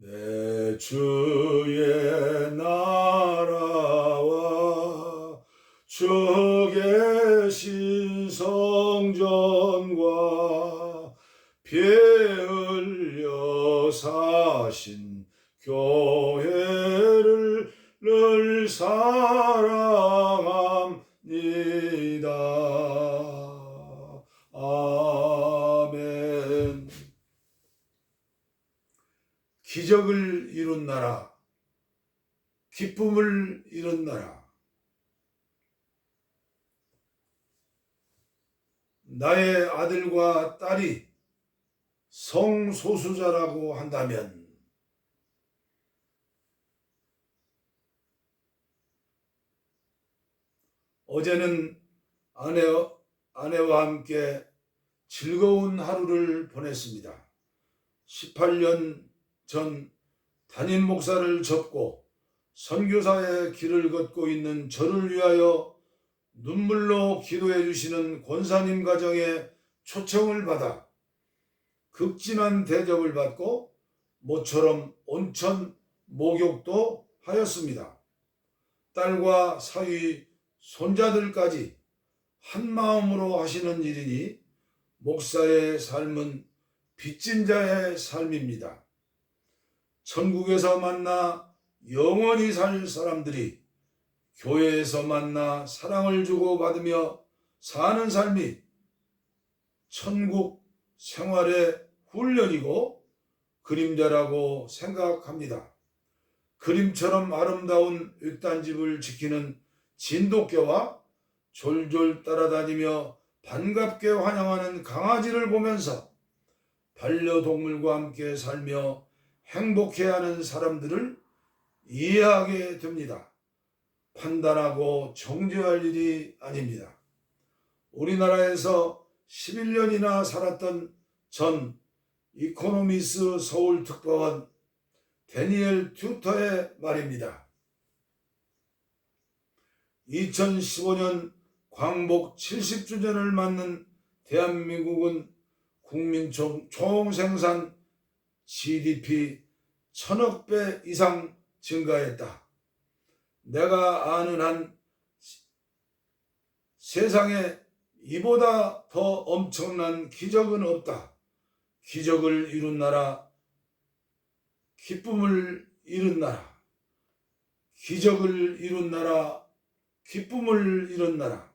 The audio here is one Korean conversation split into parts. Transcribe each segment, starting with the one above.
내 주의 나라와 주 계신 성전과 피 흘려 사신 교회를 늘 사랑합니다. 아멘. 기적을 이룬 나라, 기쁨을 이룬 나라. 나의 아들과 딸이 성소수자라고 한다면 어제는 아내와 함께 즐거운 하루를 보냈습니다. 18년 전 담임 목사를 접고 선교사의 길을 걷고 있는 저를 위하여 눈물로 기도해 주시는 권사님 가정에 초청을 받아 극진한 대접을 받고 모처럼 온천 목욕도 하였습니다. 딸과 사위, 손자들까지 한 마음으로 하시는 일이니 목사의 삶은 빚진 자의 삶입니다. 천국에서 만나 영원히 살 사람들이 교회에서 만나 사랑을 주고받으며 사는 삶이 천국 생활의 훈련이고 그림자라고 생각합니다. 그림처럼 아름다운 윗단집을 지키는 진돗개와 졸졸 따라다니며 반갑게 환영하는 강아지를 보면서 반려동물과 함께 살며 행복해하는 사람들을 이해하게 됩니다. 판단하고 정죄할 일이 아닙니다. 우리나라에서 11년이나 살았던 전 이코노미스 서울특파원 데니엘 튜터의 말입니다. 2015년 광복 70주년을 맞는 대한민국은 국민 총생산 GDP 1000억 배 이상 증가했다. 내가 아는 한 세상에 이보다 더 엄청난 기적은 없다. 기적을 이룬 나라, 기쁨을 이룬 나라, 기적을 이룬 나라, 기쁨을 이룬 나라.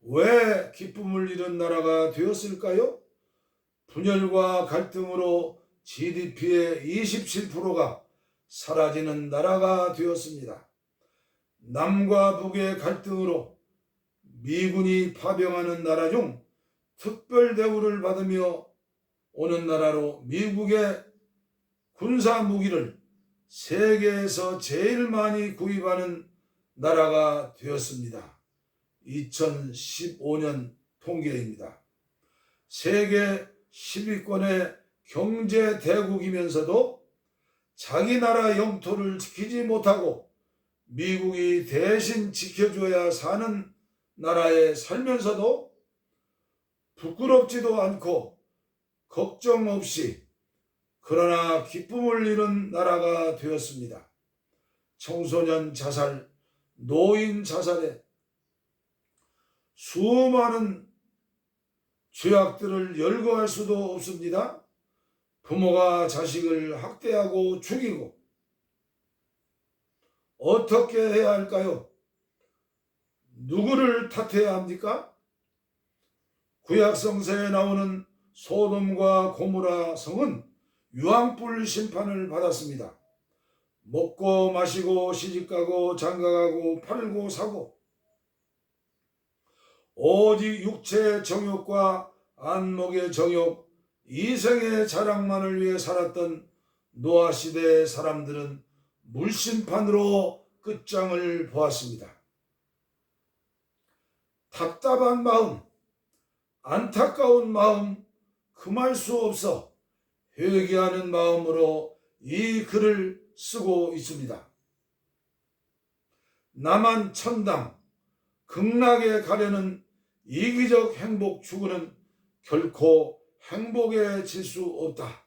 왜 기쁨을 이룬 나라가 되었을까요? 분열과 갈등으로 GDP의 27%가 사라지는 나라가 되었습니다. 남과 북의 갈등으로 미군이 파병하는 나라 중 특별 대우를 받으며 오는 나라로 미국의 군사 무기를 세계에서 제일 많이 구입하는 나라가 되었습니다. 2015년 통계입니다. 세계 10위권의 경제 대국이면서도 자기 나라 영토를 지키지 못하고 미국이 대신 지켜줘야 사는 나라에 살면서도 부끄럽지도 않고 걱정 없이 그러나 기쁨을 이룬 나라가 되었습니다. 청소년 자살, 노인 자살에 수많은 죄악들을 열거할 수도 없습니다. 부모가 자식을 학대하고 죽이고 어떻게 해야 할까요? 누구를 탓해야 합니까? 구약성서에 나오는 소돔과 고모라 성은 유황불 심판을 받았습니다. 먹고 마시고 시집가고 장가가고 팔고 사고 오직 육체의 정욕과 안목의 정욕, 이생의 자랑만을 위해 살았던 노아 시대의 사람들은 물심판으로 끝장을 보았습니다. 답답한 마음, 안타까운 마음 금할 수 없어 회개하는 마음으로 이 글을 쓰고 있습니다. 나만 천당, 극락에 가려는 이기적 행복 추구는 결코 행복해질 수 없다.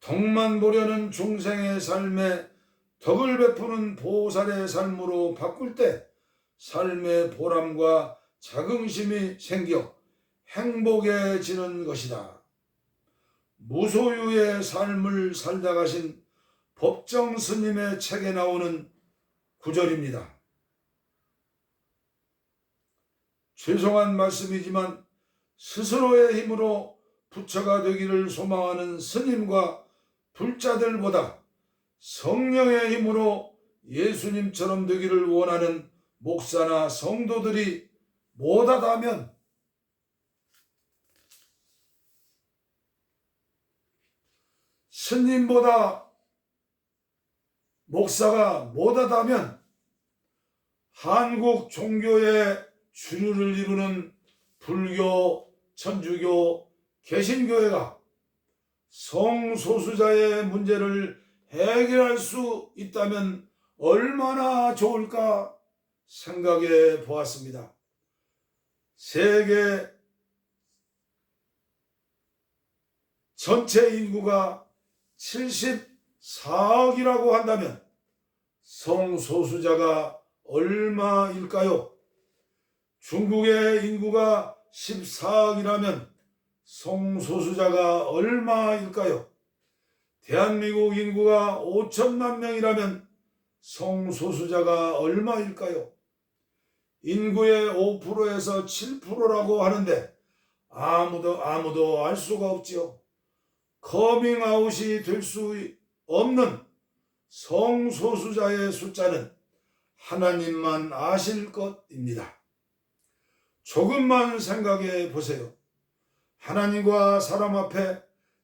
덕만 보려는 중생의 삶에 덕을 베푸는 보살의 삶으로 바꿀 때 삶의 보람과 자긍심이 생겨 행복해지는 것이다. 무소유의 삶을 살다 가신 법정 스님의 책에 나오는 구절입니다. 죄송한 말씀이지만 스스로의 힘으로 부처가 되기를 소망하는 스님과 불자들보다 성령의 힘으로 예수님처럼 되기를 원하는 목사나 성도들이 못하다면 스님보다 목사가 못하다면 한국 종교의 주류를 이루는 불교, 천주교, 개신교회가 성소수자의 문제를 해결할 수 있다면 얼마나 좋을까 생각해 보았습니다. 세계 전체 인구가 74억이라고 한다면 성소수자가 얼마일까요? 중국의 인구가 14억이라면 성소수자가 얼마일까요? 대한민국 인구가 5천만 명이라면 성소수자가 얼마일까요? 인구의 5%에서 7%라고 하는데 아무도 알 수가 없지요. 커밍아웃이 될 수 없는 성소수자의 숫자는 하나님만 아실 것입니다. 조금만 생각해 보세요. 하나님과 사람 앞에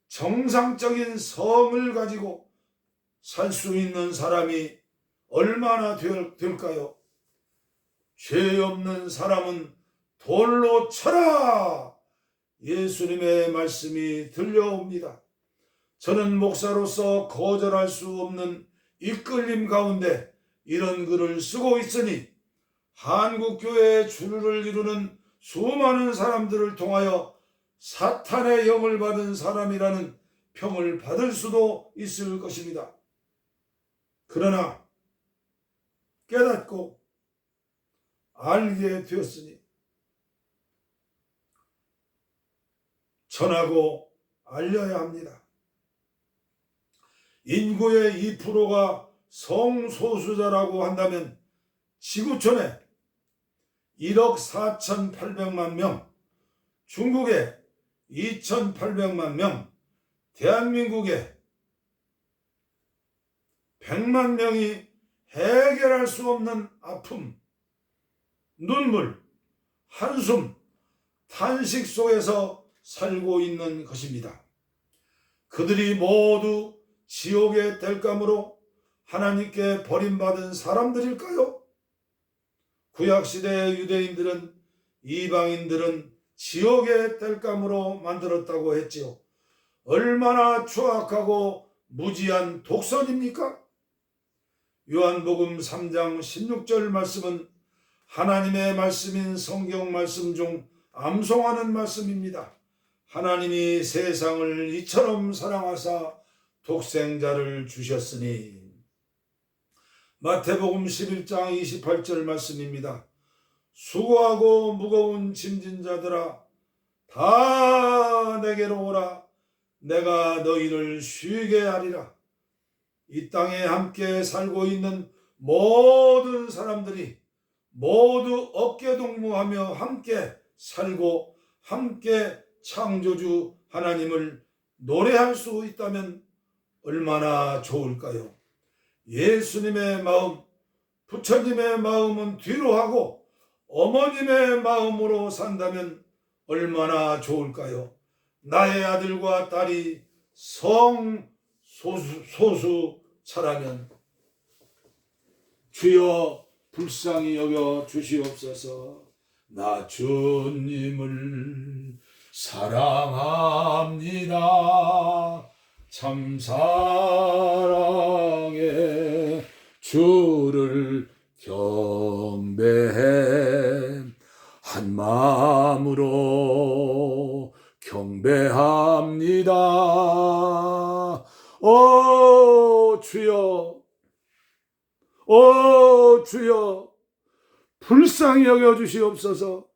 정상적인 성을 가지고 살 수 있는 사람이 얼마나 될까요? 죄 없는 사람은 돌로 쳐라! 예수님의 말씀이 들려옵니다. 저는 목사로서 거절할 수 없는 이끌림 가운데 이런 글을 쓰고 있으니 한국교회의 주류를 이루는 수많은 사람들을 통하여 사탄의 영을 받은 사람이라는 평을 받을 수도 있을 것입니다. 그러나 깨닫고 알게 되었으니 전하고 알려야 합니다. 인구의 2%가 성소수자라고 한다면 지구촌에 1억 4,800만 명, 중국에 2,800만 명, 대한민국에 100만 명이 해결할 수 없는 아픔, 눈물, 한숨, 탄식 속에서 살고 있는 것입니다. 그들이 모두 지옥의 땔감으로 하나님께 버림받은 사람들일까요? 구약시대의 유대인들은 이방인들은 지옥의 땔감으로 만들었다고 했지요. 얼마나 추악하고 무지한 독선입니까? 요한복음 3장 16절 말씀은 하나님의 말씀인 성경 말씀 중 암송하는 말씀입니다. 하나님이 세상을 이처럼 사랑하사 독생자를 주셨으니. 마태복음 11장 28절 말씀입니다. 수고하고 무거운 짐진 자들아 다 내게로 오라. 내가 너희를 쉬게 하리라. 이 땅에 함께 살고 있는 모든 사람들이 모두 어깨동무하며 함께 살고 함께 창조주 하나님을 노래할 수 있다면 얼마나 좋을까요? 예수님의 마음, 부처님의 마음은 뒤로 하고 어머님의 마음으로 산다면 얼마나 좋을까요? 나의 아들과 딸이 성소수자라면 주여 불쌍히 여겨 주시옵소서. 나 주님을 사랑합니다. 참 사랑해 주를 경배해 한 마음으로 경배합니다. 주여, 주여, 불쌍히 여겨주시옵소서.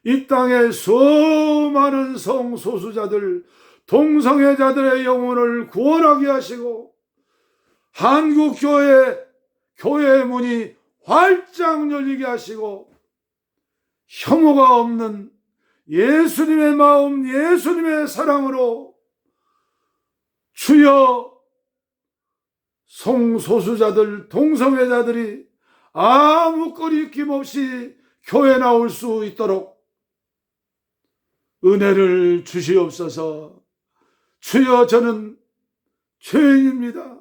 이 땅의 수많은 성소수자들, 동성애자들의 영혼을 구원하게 하시고 한국교회의 문이 활짝 열리게 하시고 혐오가 없는 예수님의 마음, 예수님의 사랑으로 주여, 성소수자들, 동성애자들이 아무 거리낌 없이 교회 나올 수 있도록 은혜를 주시옵소서. 주여, 저는 죄인입니다.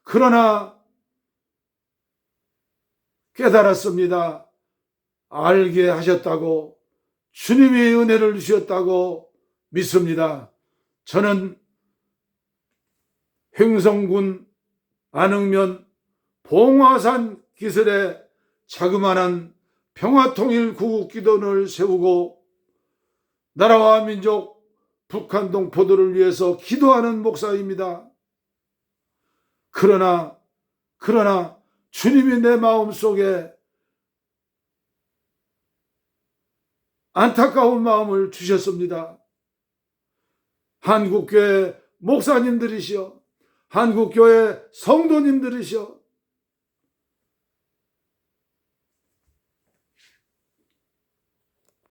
그러나 깨달았습니다. 알게 하셨다고, 주님이 은혜를 주셨다고 믿습니다. 저는 횡성군 안흥면 봉화산 기슬에 자그마한 평화통일구국기도원을 세우고 나라와 민족 북한 동포들을 위해서 기도하는 목사입니다. 그러나 주님이 내 마음속에 안타까운 마음을 주셨습니다. 한국교회 목사님들이시여, 한국교회 성도님들이시여,